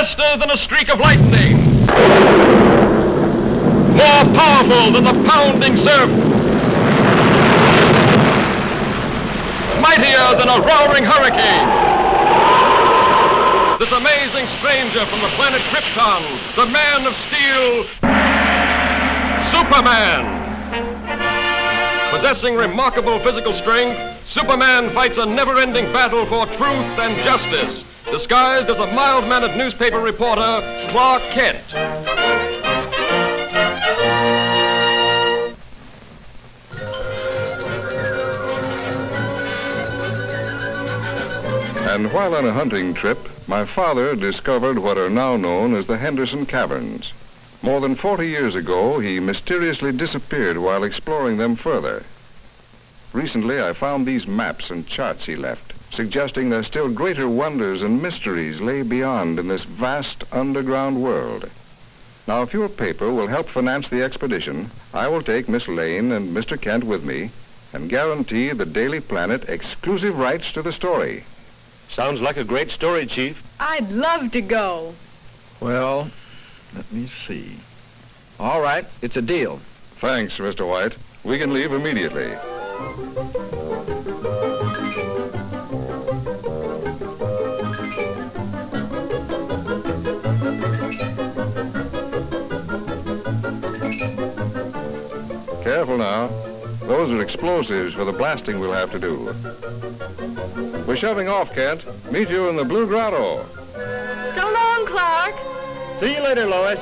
faster than a streak of lightning, more powerful than the pounding surf, mightier than a roaring hurricane. This amazing stranger from the planet Krypton, the Man of Steel, Superman. Possessing remarkable physical strength, Superman fights a never-ending battle for truth and justice, disguised as a mild-mannered newspaper reporter, Clark Kent. And while on a hunting trip, my father discovered what are now known as the Henderson Caverns. More than 40 years ago, he mysteriously disappeared while exploring them further. Recently, I found these maps and charts he left, suggesting that still greater wonders and mysteries lay beyond in this vast underground world. Now, if your paper will help finance the expedition, I will take Miss Lane and Mr. Kent with me and guarantee the Daily Planet exclusive rights to the story. Sounds like a great story, Chief. I'd love to go. Well, let me see. All right, it's a deal. Thanks, Mr. White. We can leave immediately. Careful now. Those are explosives for the blasting we'll have to do. We're shoving off, Kent. Meet you in the Blue Grotto. So long, Clark. See you later, Lois.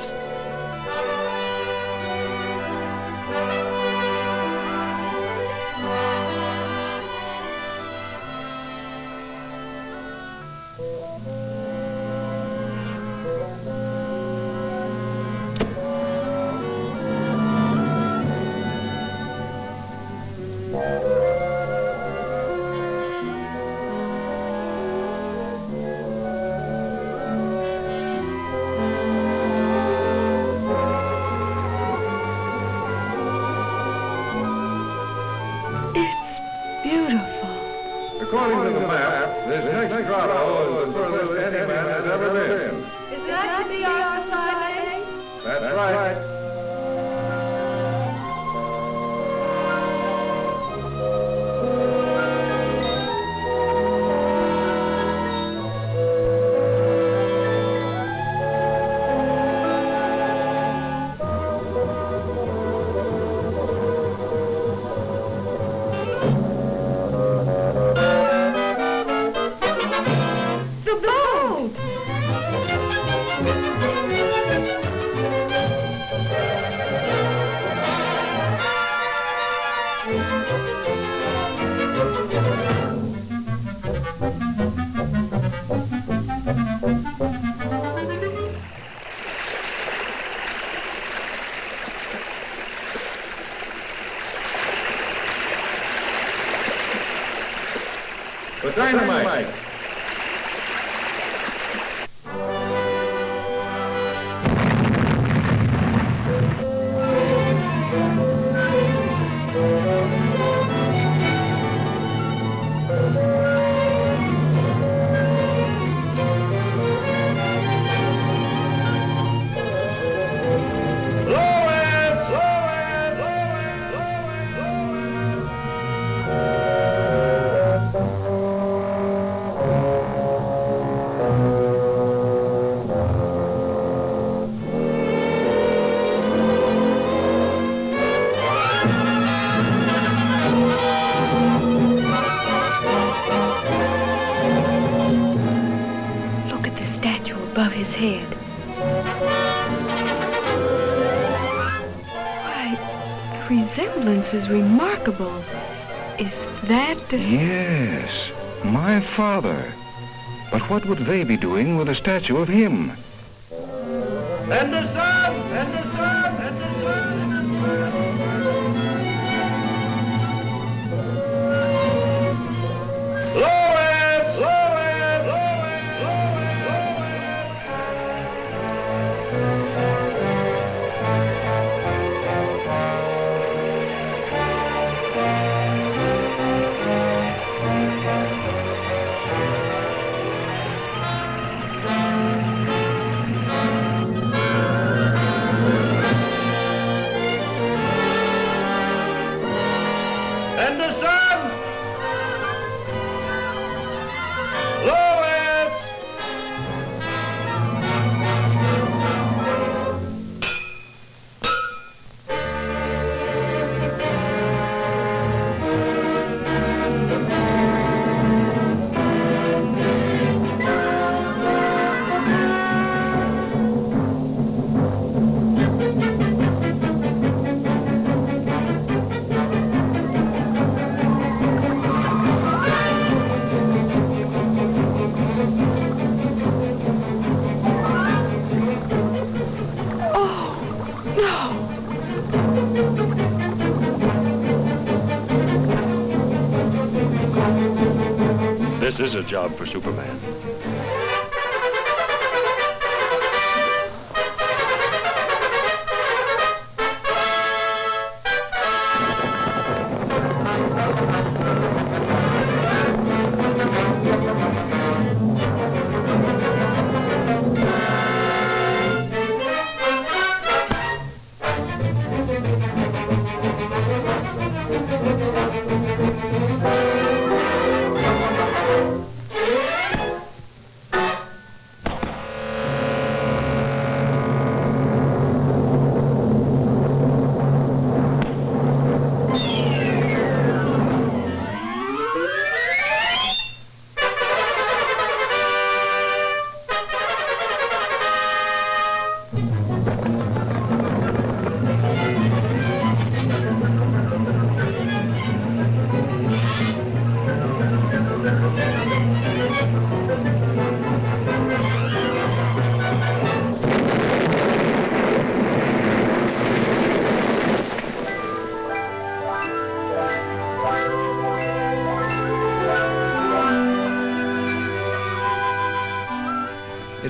According to the map, this next grotto is the furthest any man has ever been. Is that to be our side? That's right. The dynamite. Above his head. Why, the resemblance is remarkable. Is that... Yes, my father. But what would they be doing with a statue of him? Henderson! Henderson! Henderson! Lois! Lois! Lois! is a job for Superman.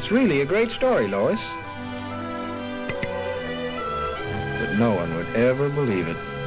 It's really a great story, Lois. But no one would ever believe it.